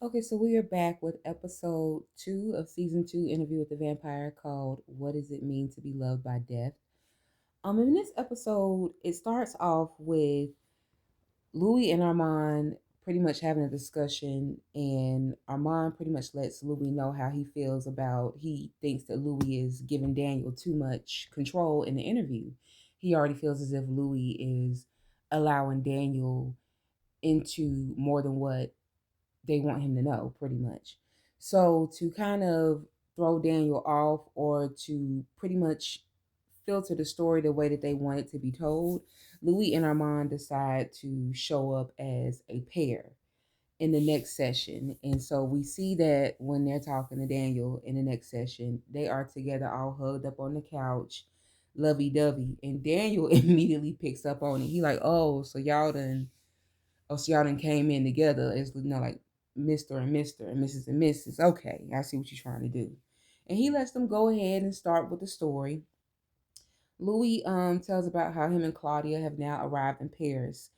Okay, so we are back with episode 2 of season 2 interview with the vampire called What Does It Mean to Be Loved by Death? In this episode, it starts off with Louis and Armand pretty much having a discussion, and Armand pretty much lets Louis know how he feels about he thinks that Louis is giving Daniel too much control in the interview. He already feels as if Louis is allowing Daniel into more than what they want him to know, pretty much. So to kind of throw Daniel off or to pretty much filter the story the way that they want it to be told, Louis and Armand decide to show up as a pair in the next session. And so we see that when they're talking to Daniel in the next session, they are together all hugged up on the couch, lovey dovey. And Daniel immediately picks up on it. He like, so y'all done came in together as like Mr. and Mrs. and Mrs. Okay, I see what you're trying to do. And he lets them go ahead and start with the story. Louis tells about how him and Claudia have now arrived in Paris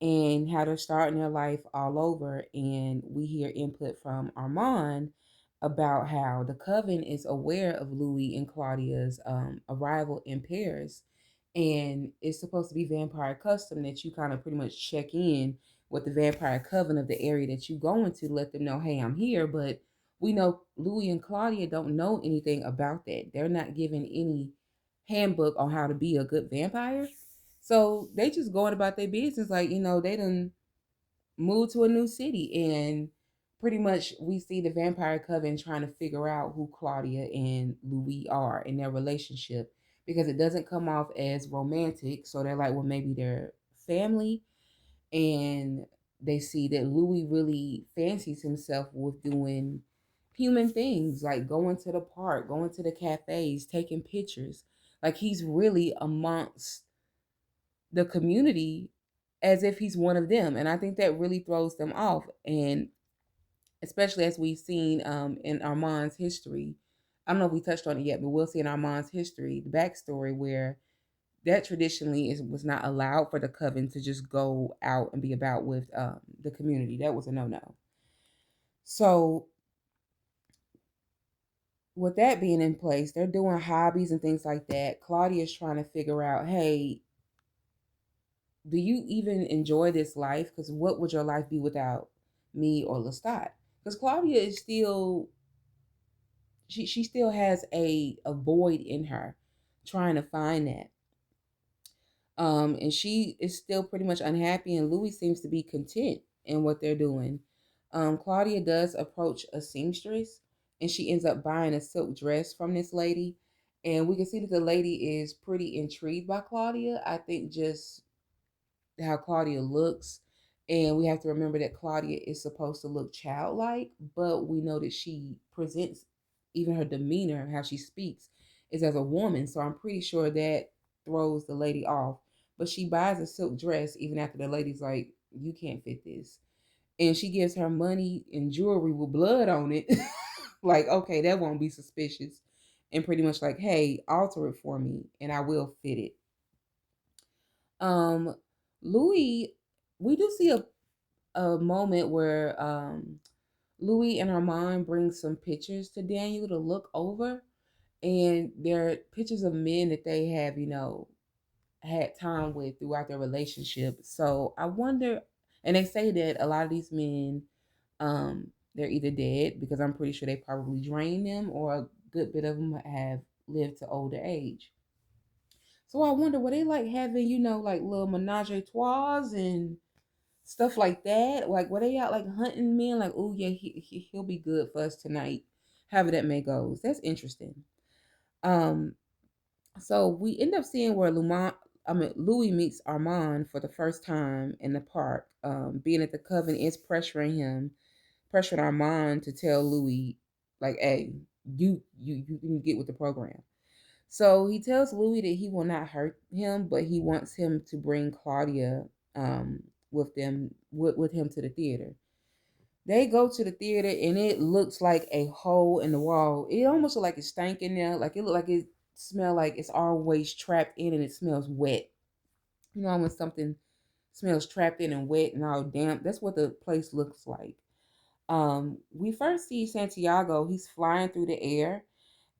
and how they're starting their life all over. And we hear input from Armand about how the coven is aware of Louis and Claudia's arrival in Paris. And it's supposed to be vampire custom that you kind of pretty much check in with the vampire coven of the area that you go into to let them know, hey, I'm here. But we know Louis and Claudia don't know anything about that. They're not given any handbook on how to be a good vampire. So they just going about their business like, they done moved to a new city, and pretty much we see the vampire coven trying to figure out who Claudia and Louis are in their relationship because it doesn't come off as romantic. So they're like, well, maybe they're family, and they see that Louis really fancies himself with doing human things like going to the park, going to the cafes, taking pictures. Like he's really amongst the community as if he's one of them. And I think that really throws them off. And especially as we've seen in Armand's history. I don't know if we touched on it yet, but we'll see in Armand's history, the backstory where that traditionally was not allowed for the coven to just go out and be about with the community. That was a no. So with that being in place, they're doing hobbies and things like that. Claudia's trying to figure out, hey, do you even enjoy this life? Because what would your life be without me or Lestat? Because Claudia is still she still has a void in her, trying to find that. And she is still pretty much unhappy, and Louis seems to be content in what they're doing. Claudia does approach a seamstress, and she ends up buying a silk dress from this lady. And we can see that the lady is pretty intrigued by Claudia. I think just how Claudia looks. And we have to remember that Claudia is supposed to look childlike, but we know that she presents, even her demeanor, how she speaks, is as a woman. So I'm pretty sure that throws the lady off. But she buys a silk dress even after the lady's like, you can't fit this. And she gives her money and jewelry with blood on it. Like, okay, that won't be suspicious. And pretty much like, hey, alter it for me and I will fit it. Um, Louis, we do see a moment where Louis and Armand bring some pictures to Daniel to look over, and they're pictures of men that they have, had time with throughout their relationship. So I wonder, and they say that a lot of these men, they're either dead because I'm pretty sure they probably drained them, or a good bit of them have lived to older age. So I wonder, were they like having, like little menage a trois and stuff like that? Like, were they out like hunting men? Like, oh yeah, he'll be good for us tonight. However that may goes. That's interesting. Um, so we end up seeing where Louis meets Armand for the first time in the park. Being at the coven is pressuring Armand to tell Louis, like, hey, you can get with the program. So he tells Louis that he will not hurt him, but he wants him to bring Claudia with him to the theater. They go to the theater and it looks like a hole in the wall. It almost looks like it's stank in there. Like it look like it smell like it's always trapped in and it smells wet. You know when something smells trapped in and wet and all damp. That's what the place looks like. We first see Santiago, he's flying through the air,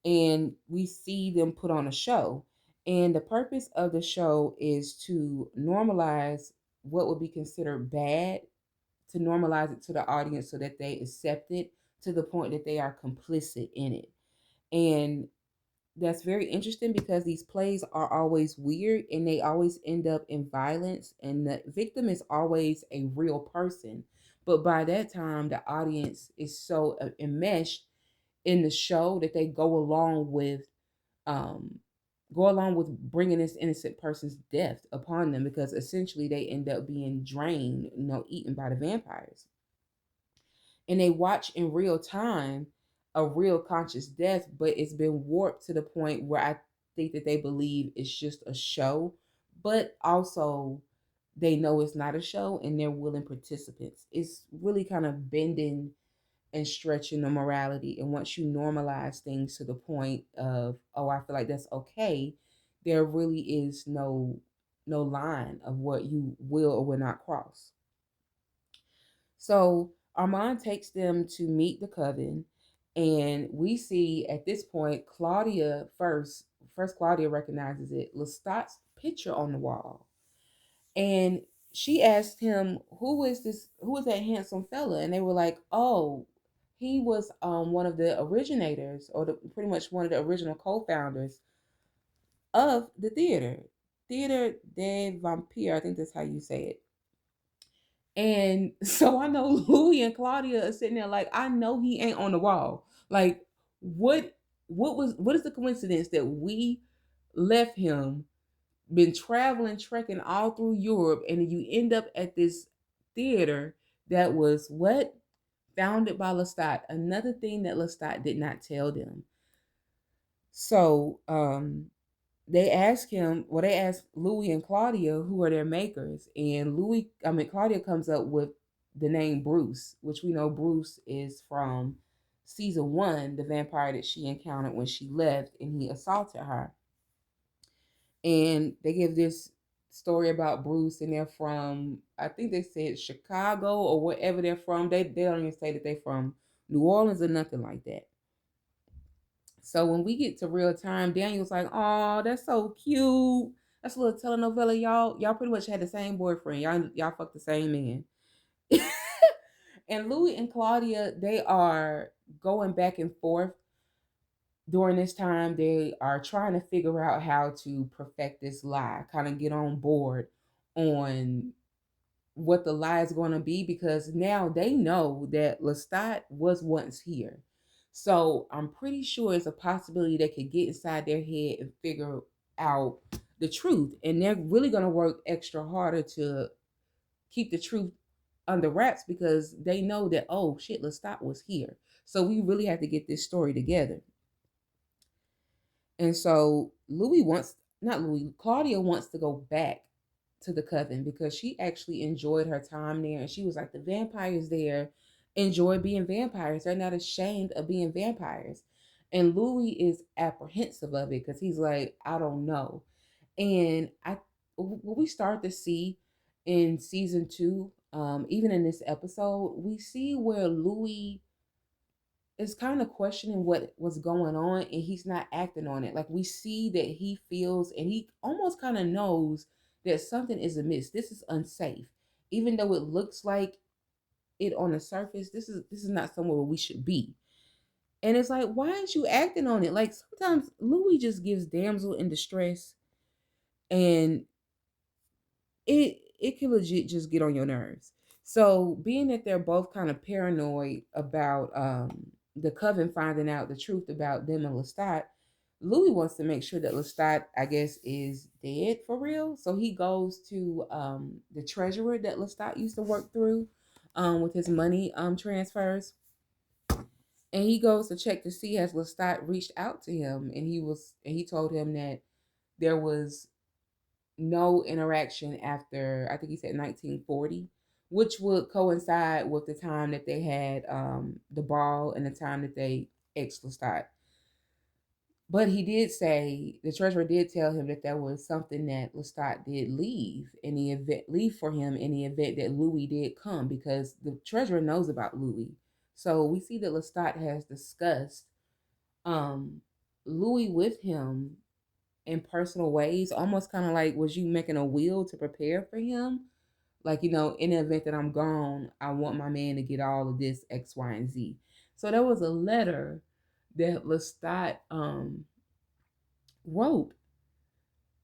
and we see them put on a show. And the purpose of the show is to normalize what would be considered bad, to normalize it to the audience so that they accept it to the point that they are complicit in it. And that's very interesting because these plays are always weird and they always end up in violence, and the victim is always a real person. But by that time, the audience is so enmeshed in the show that they um, go along with bringing this innocent person's death upon them, because essentially they end up being drained, eaten by the vampires. And they watch in real time a real conscious death, but it's been warped to the point where I think that they believe it's just a show, but also they know it's not a show and they're willing participants. It's really kind of bending and stretching the morality. And once you normalize things to the point of, oh, I feel like that's okay, there really is no line of what you will or will not cross. So Armand takes them to meet the coven, and we see at this point Claudia first. First, Claudia recognizes it. Lestat's picture on the wall, and she asked him, "Who is this? Who is that handsome fella?" And they were like, "Oh, he was one of the originators, or pretty much one of the original co-founders of the Theater des Vampires. I think that's how you say it." And so I know Louis and Claudia are sitting there like, I know he ain't on the wall. Like, what what is the coincidence that we left him, been traveling, trekking all through Europe, and you end up at this theater that was what? Founded by Lestat. Another thing that Lestat did not tell them. So they ask him, well, they ask Louis and Claudia who are their makers, and Claudia comes up with the name Bruce, which we know Bruce is from season one, the vampire that she encountered when she left and he assaulted her. And they give this story about Bruce, and they're from, I think they said Chicago or wherever they're from. They don't even say that they're from New Orleans or nothing like that. So when we get to real time, Daniel's like, "Oh, that's so cute. That's a little telenovela. Y'all pretty much had the same boyfriend. Y'all fucked the same man." And Louis and Claudia, they are going back and forth during this time. They are trying to figure out how to perfect this lie, kind of get on board on what the lie is going to be, because now they know that Lestat was once here. So I'm pretty sure it's a possibility they could get inside their head and figure out the truth. And they're really going to work extra harder to keep the truth under wraps, because they know that, oh shit, Lestat was here. So we really have to get this story together. And so Claudia wants to go back to the coven because she actually enjoyed her time there. And she was like, the vampires there enjoy being vampires. They're not ashamed of being vampires. And Louis is apprehensive of it because he's like, I don't know. And what we start to see in season two, even in this episode, we see where Louis is kind of questioning what was going on, and he's not acting on it. Like, we see that he feels and he almost kind of knows that something is amiss. This is unsafe. Even though it looks like it on the surface, this is not somewhere where we should be. And it's like, why aren't you acting on it? Like, sometimes Louis just gives damsel in distress, and it can legit just get on your nerves. So being that they're both kind of paranoid about the coven finding out the truth about them and Lestat, Louis wants to make sure that Lestat, I guess, is dead for real. So he goes to the treasurer that Lestat used to work through with his money transfers. And he goes to check to see has Lestat reached out to him, and he told him that there was no interaction after, I think he said 1940, which would coincide with the time that they had the ball and the time that they ex Lestat. But he did say, the treasurer did tell him that there was something that Lestat did leave for him in the event that Louis did come, because the treasurer knows about Louis. So we see that Lestat has discussed um Louis with him in personal ways, almost kind of like, was you making a will to prepare for him? Like, in the event that I'm gone, I want my man to get all of this X, Y, and Z. So there was a letter that Lestat wrote.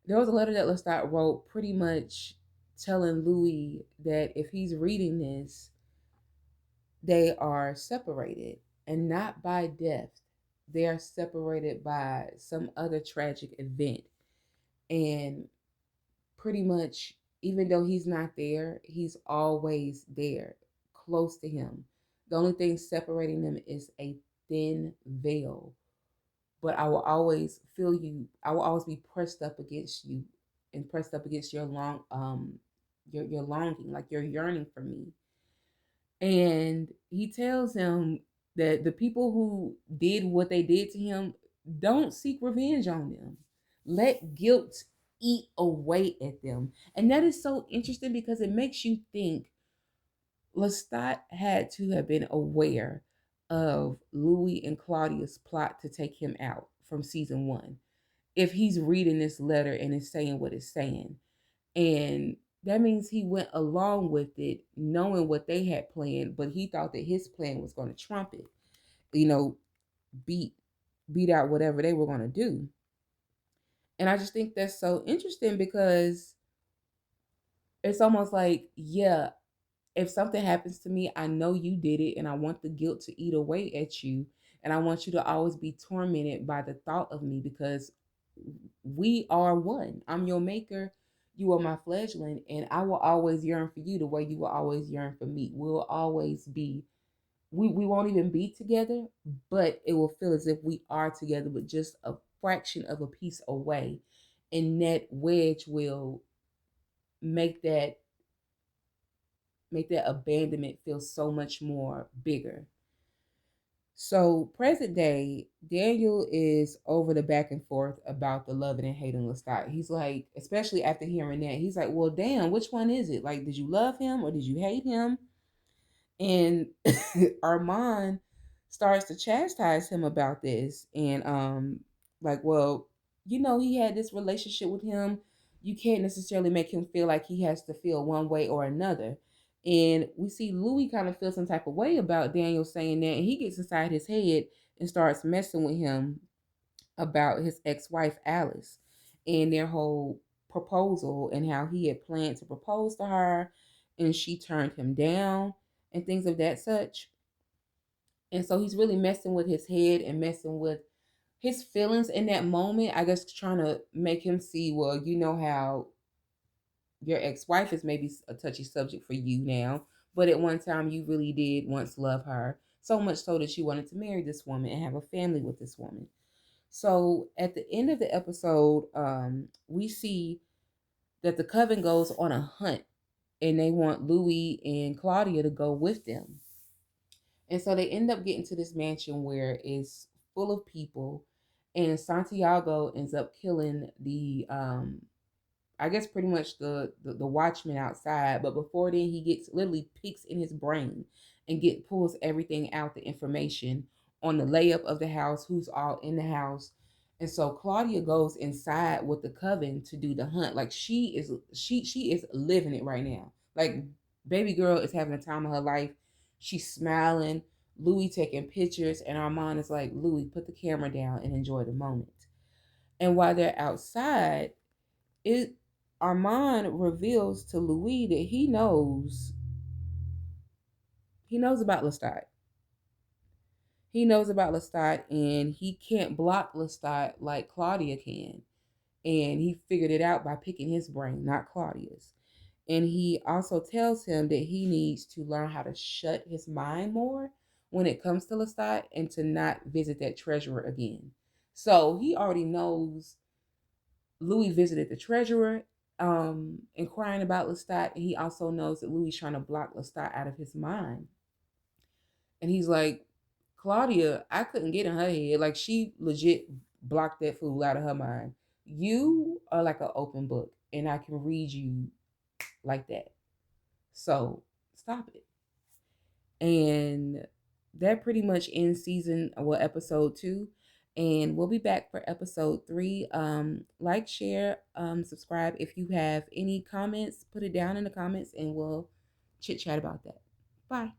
There was a letter that Lestat wrote, pretty much telling Louis that if he's reading this, they are separated, and not by death. They are separated by some other tragic event. And pretty much, even though he's not there, he's always there, close to him. The only thing separating them is a thin veil. But I will always feel you. I will always be pressed up against you, and pressed up against your longing, like your yearning for me. And he tells him that the people who did what they did to him, don't seek revenge on them. Let guilt eat away at them. And that is so interesting because it makes you think Lestat had to have been aware of Louis and Claudia's plot to take him out from season one. If he's reading this letter and it's saying what it's saying. And that means he went along with it, knowing what they had planned, but he thought that his plan was going to trump it, you know, beat beat out whatever they were going to do. And I just think that's so interesting because it's almost like, yeah, if something happens to me, I know you did it, and I want the guilt to eat away at you, and I want you to always be tormented by the thought of me, because we are one. I'm your maker, you are my fledgling, and I will always yearn for you the way you will always yearn for me. We'll always be, we won't even be together, but it will feel as if we are together, but just a fraction of a piece away. And that wedge will make that make that abandonment feel so much more bigger. So present day, Daniel is over the back and forth about the loving and hating Lestat. He's like, especially after hearing that, he's like, well, damn, which one is it? Like, did you love him or did you hate him? And Armand starts to chastise him about this, and like, well, he had this relationship with him. You can't necessarily make him feel like he has to feel one way or another. And we see Louis kind of feel some type of way about Daniel saying that, and he gets inside his head and starts messing with him about his ex-wife Alice and their whole proposal, and how he had planned to propose to her and she turned him down and things of that such. And so he's really messing with his head and messing with his feelings in that moment, I guess, trying to make him see, well, you know how your ex-wife is maybe a touchy subject for you now, but at one time you really did once love her, so much so that you wanted to marry this woman and have a family with this woman. So at the end of the episode, we see that the coven goes on a hunt, and they want Louis and Claudia to go with them. And so they end up getting to this mansion where it's full of people, and Santiago ends up killing the I guess pretty much the watchman outside. But before then, he gets literally peeks in his brain and pulls everything out, the information on the layup of the house, who's all in the house. And so Claudia goes inside with the coven to do the hunt. Like, she is living it right now. Like, baby girl is having the time of her life. She's smiling. Louis taking pictures, and Armand is like, Louis, put the camera down and enjoy the moment. And while they're outside, it Armand reveals to Louis that he knows about Lestat. He knows about Lestat, and he can't block Lestat like Claudia can. And he figured it out by picking his brain, not Claudia's. And he also tells him that he needs to learn how to shut his mind more when it comes to Lestat, and to not visit that treasurer again. So he already knows Louis visited the treasurer, inquiring about Lestat. And he also knows that Louis is trying to block Lestat out of his mind. And he's like, Claudia, I couldn't get in her head. Like, she legit blocked that fool out of her mind. You are like an open book, and I can read you like that. So stop it. And that pretty much ends episode 2. And we'll be back for episode 3. Like, share, subscribe. If you have any comments, put it down in the comments and we'll chit chat about that. Bye.